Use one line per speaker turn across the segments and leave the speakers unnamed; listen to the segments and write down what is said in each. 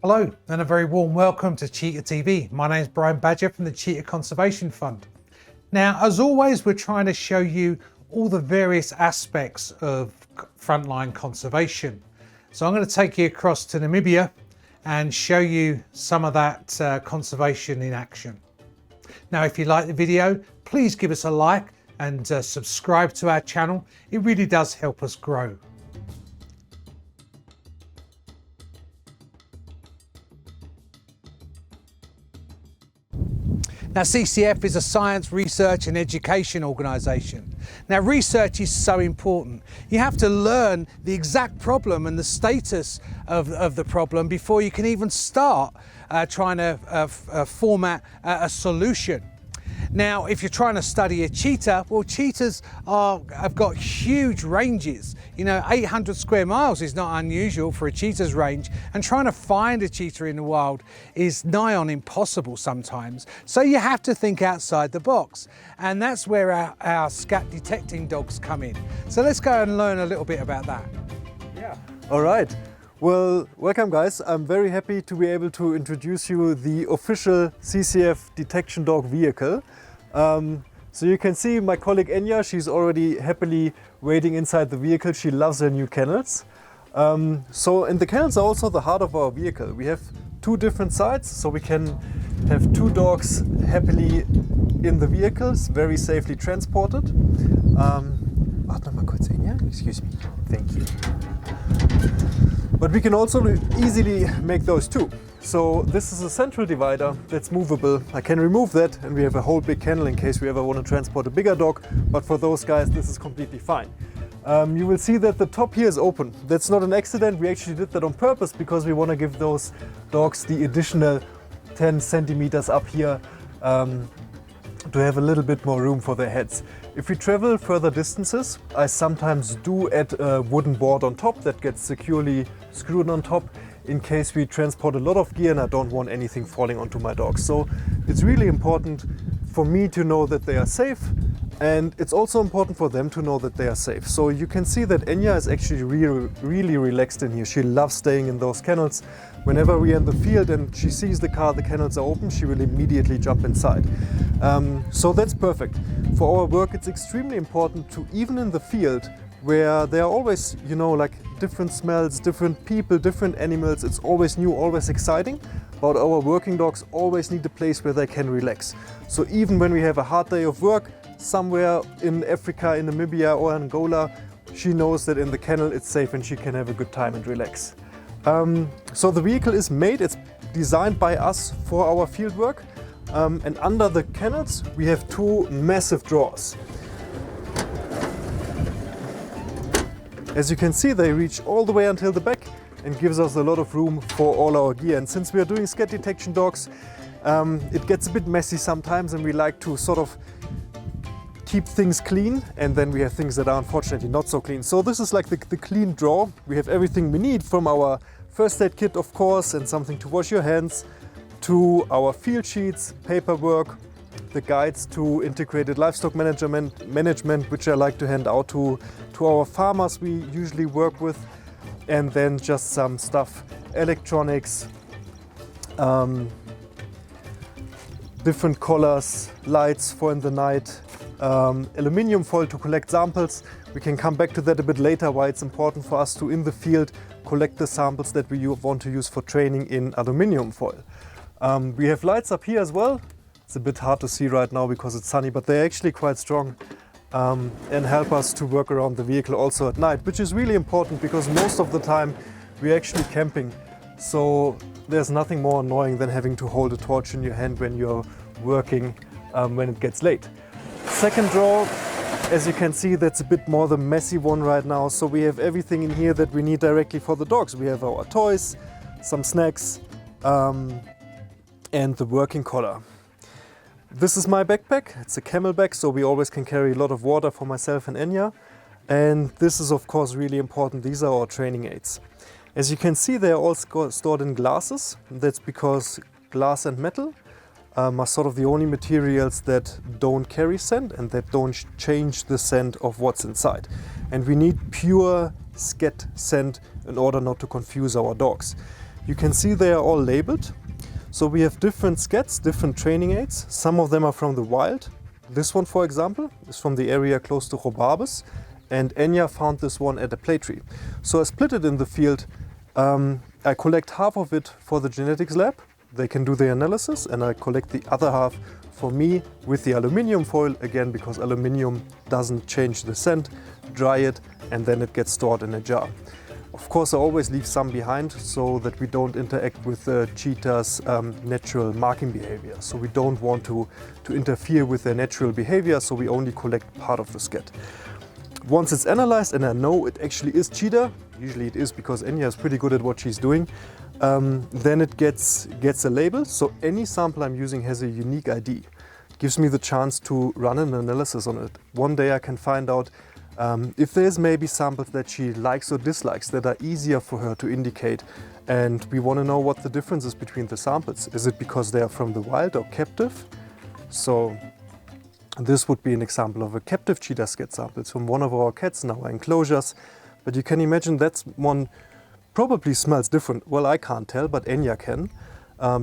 Hello and a very warm welcome to Cheetah TV. My name is Brian Badger from the Cheetah Conservation Fund. Now, as always, we're trying to show you all the various aspects of frontline conservation. So I'm going to take you across to Namibia and show you some of that conservation in action. Now, if you like the video, please give us a like and subscribe to our channel. It really does help us grow. Now, CCF is a science, research and education organisation. Now, research is so important. You have to learn the exact problem and the status of the problem before you can even start trying to format a solution. Now, if you're trying to study a cheetah, well, cheetahs have got huge ranges. You know, 800 square miles is not unusual for a cheetah's range, and trying to find a cheetah in the wild is nigh on impossible sometimes. So you have to think outside the box, and that's where our scat detecting dogs come in. So let's go and learn a little bit about that.
Yeah. All right. Well, welcome guys. I'm very happy to be able to introduce you the official CCF detection dog vehicle. So you can see my colleague Enya, she's already happily waiting inside the vehicle. She loves her new kennels. And the kennels are also the heart of our vehicle. We have two different sides, so we can have two dogs happily in the vehicles, very safely transported. Warte mal kurz, Enya. Excuse me. Thank you. But we can also easily make those two. So this is a central divider that's movable. I can remove that and we have a whole big kennel in case we ever want to transport a bigger dog. But for those guys, this is completely fine. You will see that the top here is open. That's not an accident. We actually did that on purpose because we want to give those dogs the additional 10 centimeters up here to have a little bit more room for their heads. If we travel further distances, I sometimes do add a wooden board on top that gets securely screwed on top in case we transport a lot of gear and I don't want anything falling onto my dogs. So it's really important for me to know that they are safe, and it's also important for them to know that they are safe. So you can see that Enya is actually really relaxed in here. She loves staying in those kennels. Whenever we're in the field and she sees the car, the kennels are open, she will immediately jump inside. So that's perfect. For our work, it's extremely important to, even in the field, where there are always, you know, like different smells, different people, different animals, it's always new, always exciting. But our working dogs always need a place where they can relax. So even when we have a hard day of work, somewhere in Africa, in Namibia or Angola, she knows that in the kennel it's safe and she can have a good time and relax. So the vehicle is made, it's designed by us for our field work. And under the kennels we have two massive drawers. As you can see, they reach all the way until the back and gives us a lot of room for all our gear. And since we are doing scat detection dogs, it gets a bit messy sometimes and we like to sort of keep things clean, and then we have things that are unfortunately not so clean. So this is like the clean drawer. We have everything we need, from our first aid kit, of course, and something to wash your hands, to our field sheets, paperwork, the guides to integrated livestock management, which I like to hand out to our farmers we usually work with, and then just some stuff, electronics, different collars, lights for in the night, aluminium foil to collect samples. We can come back to that a bit later, why it's important for us to, in the field, collect the samples that we want to use for training in aluminium foil. We have lights up here as well. It's a bit hard to see right now because it's sunny, but they're actually quite strong and help us to work around the vehicle also at night, which is really important because most of the time we're actually camping. So there's nothing more annoying than having to hold a torch in your hand when you're working when it gets late. Second drawer, as you can see, that's a bit more the messy one right now. So we have everything in here that we need directly for the dogs. We have our toys, some snacks, and the working collar. This is my backpack. It's a camelback, so we always can carry a lot of water for myself and Enya. And this is of course really important. These are our training aids. As you can see, they are all stored in glasses. That's because glass and metal are sort of the only materials that don't carry scent and that don't change the scent of what's inside. And we need pure scat scent in order not to confuse our dogs. You can see they are all labeled. So we have different scats, different training aids. Some of them are from the wild. This one, for example, is from the area close to Robarbes, and Enya found this one at a play tree. So I split it in the field. I collect half of it for the genetics lab. They can do the analysis, and I collect the other half for me with the aluminium foil, again because aluminium doesn't change the scent, dry it, and then it gets stored in a jar. Of course, I always leave some behind so that we don't interact with the cheetah's natural marking behavior. So we don't want to interfere with their natural behavior, so we only collect part of the scat. Once it's analyzed and I know it actually is cheetah, usually it is because Enya is pretty good at what she's doing, then it gets a label. So any sample I'm using has a unique ID. It gives me the chance to run an analysis on it. One day I can find out if there's maybe samples that she likes or dislikes that are easier for her to indicate, and we want to know what the difference is between the samples. Is it because they are from the wild or captive? So this would be an example of a captive cheetah scat sample. It's from one of our cats in our enclosures, but you can imagine that one probably smells different. Well, I can't tell, but Enya can,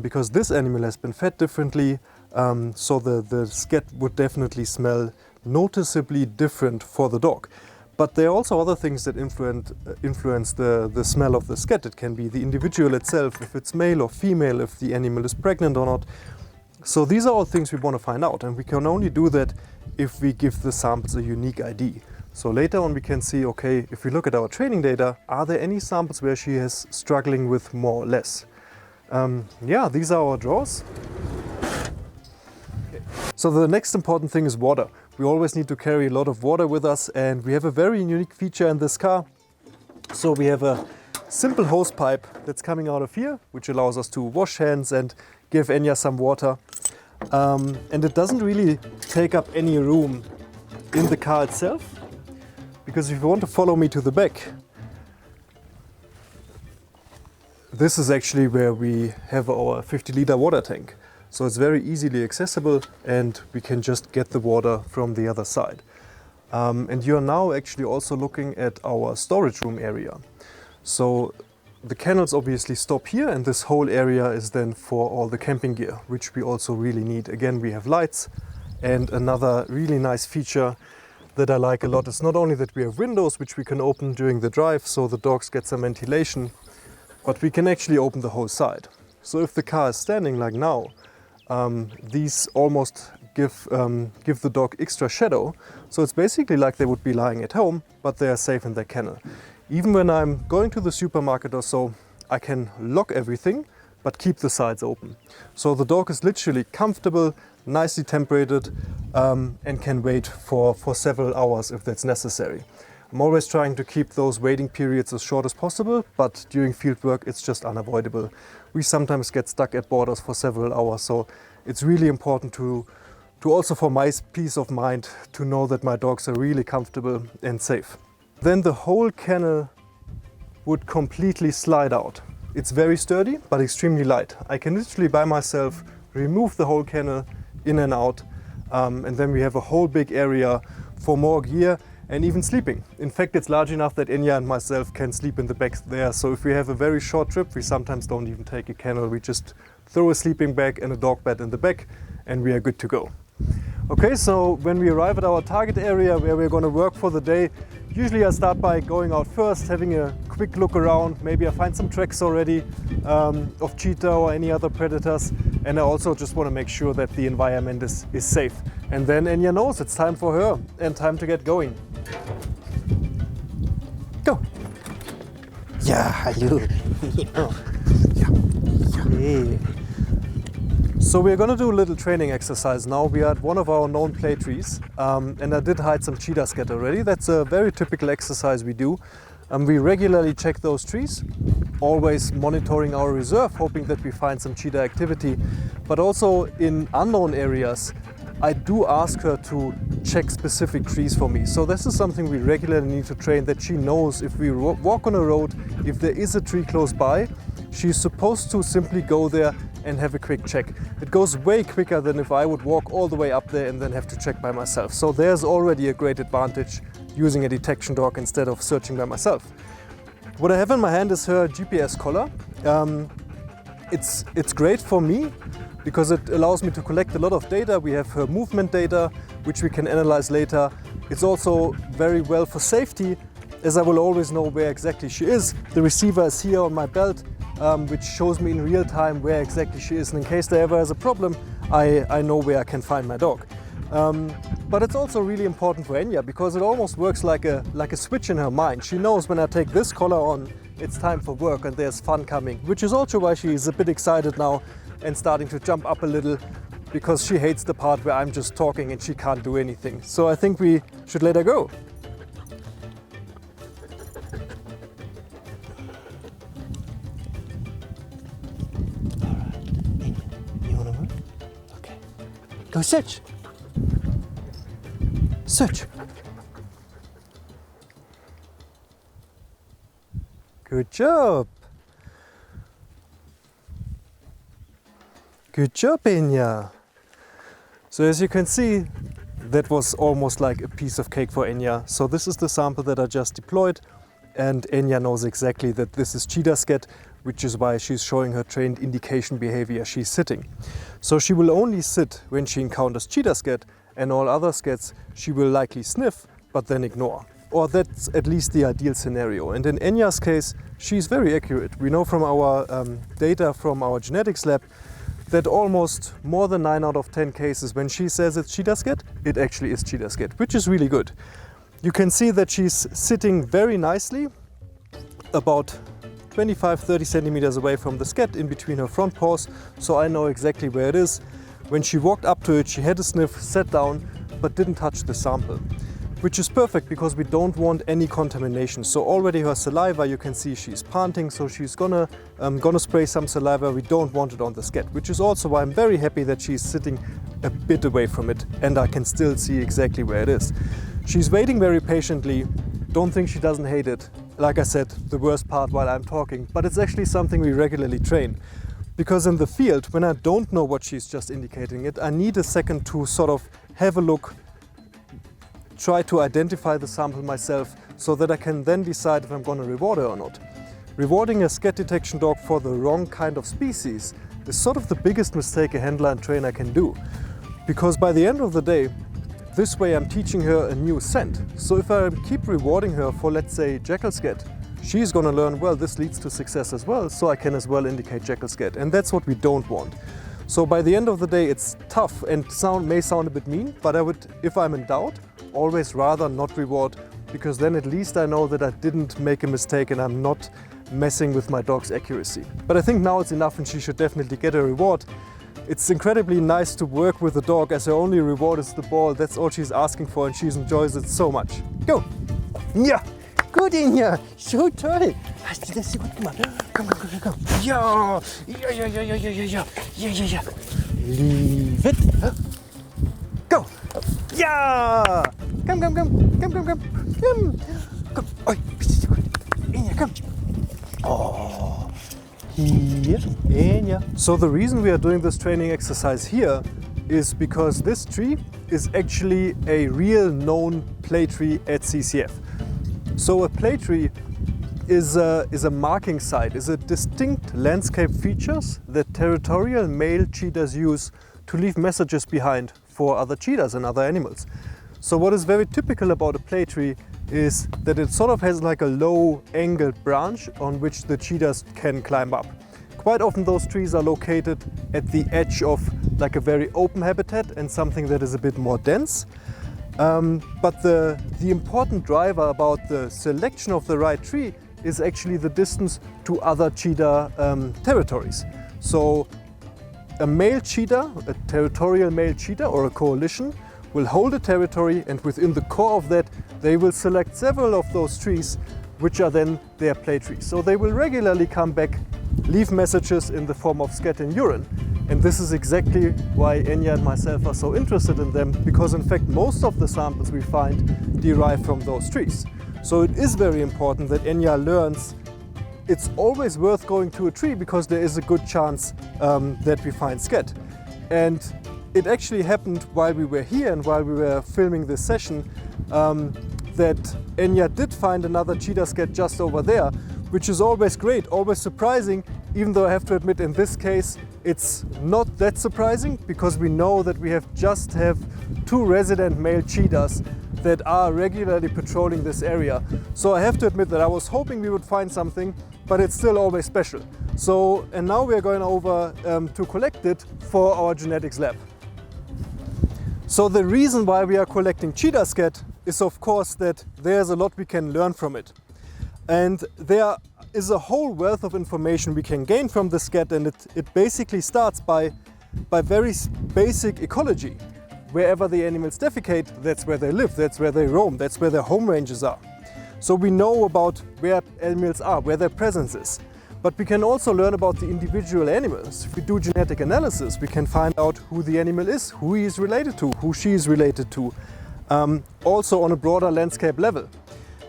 because this animal has been fed differently, so the scat would definitely smell noticeably different for the dog. But there are also other things that influence the smell of the scat. It can be the individual itself, if it's male or female, if the animal is pregnant or not. So these are all things we want to find out, and we can only do that if we give the samples a unique ID. So later on we can see, okay, if we look at our training data, are there any samples where she is struggling with more or less? Yeah, these are our draws. So the next important thing is water. We always need to carry a lot of water with us, and we have a very unique feature in this car. So we have a simple hose pipe that's coming out of here, which allows us to wash hands and give Enya some water. And it doesn't really take up any room in the car itself, because if you want to follow me to the back, this is actually where we have our 50-liter water tank. So it's very easily accessible, and we can just get the water from the other side. And you're now actually also looking at our storage room area. So the kennels obviously stop here, and this whole area is then for all the camping gear, which we also really need. Again, we have lights, and another really nice feature that I like a lot is not only that we have windows which we can open during the drive so the dogs get some ventilation, but we can actually open the whole side. So if the car is standing like now, these almost give the dog extra shadow. So it's basically like they would be lying at home, but they are safe in their kennel. Even when I'm going to the supermarket or so, I can lock everything, but keep the sides open. So the dog is literally comfortable, nicely temperated, and can wait for several hours if that's necessary. I'm always trying to keep those waiting periods as short as possible, but during field work it's just unavoidable. We sometimes get stuck at borders for several hours, so it's really important to also, for my peace of mind, to know that my dogs are really comfortable and safe. Then the whole kennel would completely slide out. It's very sturdy, but extremely light. I can literally by myself remove the whole kennel in and out, and then we have a whole big area for more gear and even sleeping. In fact, it's large enough that Enya and myself can sleep in the back there. So if we have a very short trip, we sometimes don't even take a kennel. We just throw a sleeping bag and a dog bed in the back, and we are good to go. Okay, so when we arrive at our target area where we're going to work for the day, usually I start by going out first, having a quick look around. Maybe I find some tracks already of cheetah or any other predators. And I also just want to make sure that the environment is safe. And then Enya knows it's time for her and time to get going. Go!
Yeah, hello.
Yeah. So we're going to do a little training exercise now. We are at one of our known play trees, and I did hide some cheetah scat already. That's a very typical exercise we do. We regularly check those trees, always monitoring our reserve, hoping that we find some cheetah activity. But also in unknown areas, I do ask her to check specific trees for me. So this is something we regularly need to train, that she knows if we walk on a road, if there is a tree close by, she's supposed to simply go there and have a quick check. It goes way quicker than if I would walk all the way up there and then have to check by myself. So there's already a great advantage using a detection dog instead of searching by myself. What I have in my hand is her GPS collar. It's great for me because it allows me to collect a lot of data. We have her movement data, which we can analyze later. It's also very well for safety, as I will always know where exactly she is. The receiver is here on my belt, which shows me in real time where exactly she is. And in case there ever is a problem, I know where I can find my dog. But it's also really important for Enya because it almost works like a switch in her mind. She knows when I take this collar on, it's time for work and there's fun coming, which is also why she is a bit excited now and starting to jump up a little, because she hates the part where I'm just talking and she can't do anything. So I think we should let her go.
You wanna move? Okay. Go search. Search.
Good job. Good job, Enya. So as you can see, that was almost like a piece of cake for Enya. So this is the sample that I just deployed, and Enya knows exactly that this is Cheetah Scat, which is why she's showing her trained indication behavior. She's sitting. So she will only sit when she encounters Cheetah Scat, and all other scats she will likely sniff, but then ignore. Or that's at least the ideal scenario. And in Enya's case, she's very accurate. We know from our data from our genetics lab that almost more than 9 out of 10 cases, when she says it's Cheetah Scat, it actually is Cheetah Scat, which is really good. You can see that she's sitting very nicely, about 25-30 centimeters away from the scat, in between her front paws, so I know exactly where it is. When she walked up to it, she had a sniff, sat down, but didn't touch the sample, which is perfect because we don't want any contamination. So already her saliva, you can see she's panting, so she's gonna spray some saliva. We don't want it on the scat, which is also why I'm very happy that she's sitting a bit away from it and I can still see exactly where it is. She's waiting very patiently. Don't think she doesn't hate it. Like I said, the worst part while I'm talking, but it's actually something we regularly train. Because in the field, when I don't know what she's just indicating it, I need a second to sort of have a look, try to identify the sample myself so that I can then decide if I'm going to reward her or not. Rewarding a scat detection dog for the wrong kind of species is sort of the biggest mistake a handler and trainer can do. Because by the end of the day, this way I'm teaching her a new scent. So if I keep rewarding her for, let's say, jackal scat, she's going to learn, well, this leads to success as well, so I can as well indicate jackal scat. And that's what we don't want. So by the end of the day, it's tough and may sound a bit mean, but I would, if I'm in doubt, always rather not reward, because then at least I know that I didn't make a mistake and I'm not messing with my dog's accuracy. But I think now it's enough and she should definitely get a reward. It's incredibly nice to work with the dog, as her only reward is the ball. That's all she's asking for and she enjoys it so much. Go!
Ja, gut, Enya. So toll. Hast du das so gut gemacht? Komm, komm, komm, komm. Ja, ja, ja, ja, ja, ja, ja, ja, ja, ja, ja. Leave it. Go. Ja. Komm, komm, komm, komm, komm, komm. Komm. Oi, bist du so gut. Enya, komm. Oh. Here, Enya.
So the reason we are doing this training exercise here is because this tree is actually a real known play tree at CCF. So a play tree is a marking site, is a distinct landscape features that territorial male cheetahs use to leave messages behind for other cheetahs and other animals. So what is very typical about a play tree is that it sort of has like a low angled branch on which the cheetahs can climb up. Quite often those trees are located at the edge of like a very open habitat and something that is a bit more dense. But the important driver about the selection of the right tree is actually the distance to other cheetah territories. So a male cheetah, a territorial male cheetah or a coalition will hold a territory, and within the core of that they will select several of those trees which are then their play trees. So they will regularly come back, leave messages in the form of scat and urine. And this is exactly why Enya and myself are so interested in them, because in fact most of the samples we find derive from those trees. So it is very important that Enya learns it's always worth going to a tree because there is a good chance that we find scat. And it actually happened while we were here and while we were filming this session that Enya did find another cheetah scat just over there, which is always great, always surprising, even though I have to admit in this case it's not that surprising, because we know that we have 2 resident male cheetahs that are regularly patrolling this area. So I have to admit that I was hoping we would find something, but it's still always special. So, and now we are going over to collect it for our genetics lab. So the reason why we are collecting Cheetah Scat is of course that there's a lot we can learn from it. And there is a whole wealth of information we can gain from the scat, and it basically starts by very basic ecology. Wherever the animals defecate, that's where they live, that's where they roam, that's where their home ranges are. So we know about where animals are, where their presence is. But we can also learn about the individual animals. If we do genetic analysis, we can find out who the animal is, who he is related to, who she is related to, also on a broader landscape level.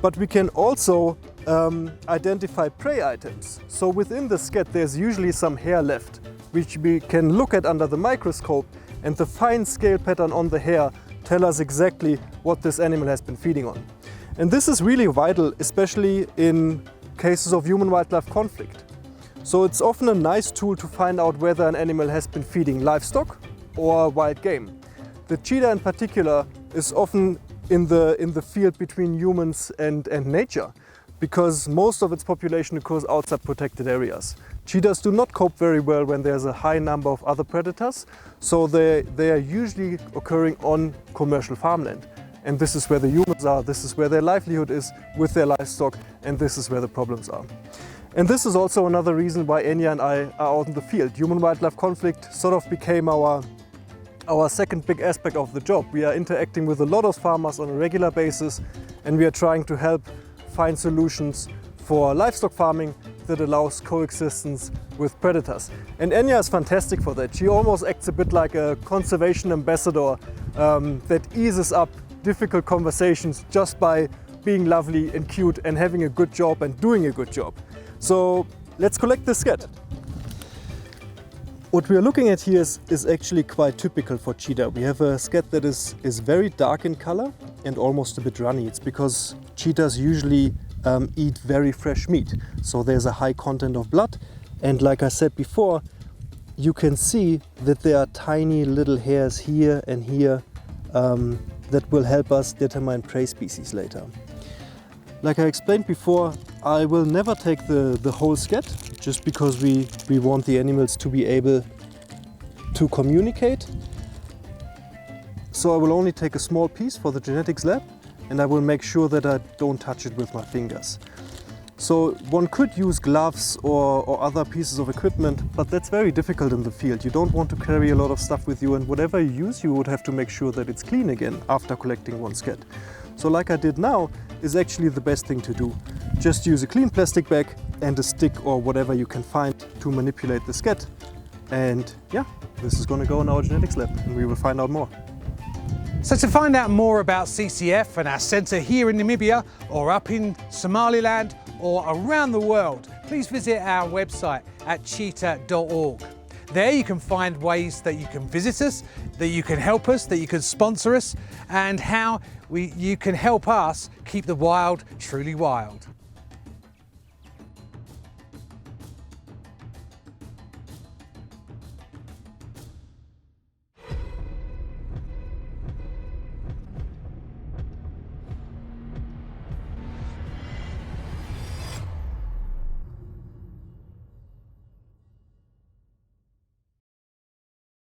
But we can also identify prey items. So within the scat there's usually some hair left, which we can look at under the microscope, and the fine scale pattern on the hair tell us exactly what this animal has been feeding on. And this is really vital, especially in cases of human-wildlife conflict. So it's often a nice tool to find out whether an animal has been feeding livestock or wild game. The cheetah in particular is often in the field between humans and nature, because most of its population occurs outside protected areas. Cheetahs do not cope very well when there's a high number of other predators, so they are usually occurring on commercial farmland. And this is where the humans are, this is where their livelihood is with their livestock, and this is where the problems are. And this is also another reason why Enya and I are out in the field. Human-wildlife conflict sort of became our second big aspect of the job. We are interacting with a lot of farmers on a regular basis, and we are trying to help find solutions for livestock farming that allows coexistence with predators. And Enya is fantastic for that. She almost acts a bit like a conservation ambassador that eases up difficult conversations just by being lovely and cute and having a good job and doing a good job. So let's collect the scat. What we are looking at here is actually quite typical for cheetah. We have a scat that is very dark in color and almost a bit runny. It's because cheetahs usually eat very fresh meat. So there's a high content of blood. And like I said before, you can see that there are tiny little hairs here and here that will help us determine prey species later. Like I explained before, I will never take the whole scat, just because we want the animals to be able to communicate. So I will only take a small piece for the genetics lab, and I will make sure that I don't touch it with my fingers. So one could use gloves or other pieces of equipment, but that's very difficult in the field. You don't want to carry a lot of stuff with you, and whatever you use, you would have to make sure that it's clean again after collecting one scat. So like I did now is actually the best thing to do. Just use a clean plastic bag and a stick or whatever you can find to manipulate the scat. And yeah, this is going to go in our genetics lab and we will find out more.
So to find out more about CCF and our centre here in Namibia, or up in Somaliland, or around the world, please visit our website at cheetah.org. There you can find ways that you can visit us, that you can help us, that you can sponsor us, and how you can help us keep the wild truly wild.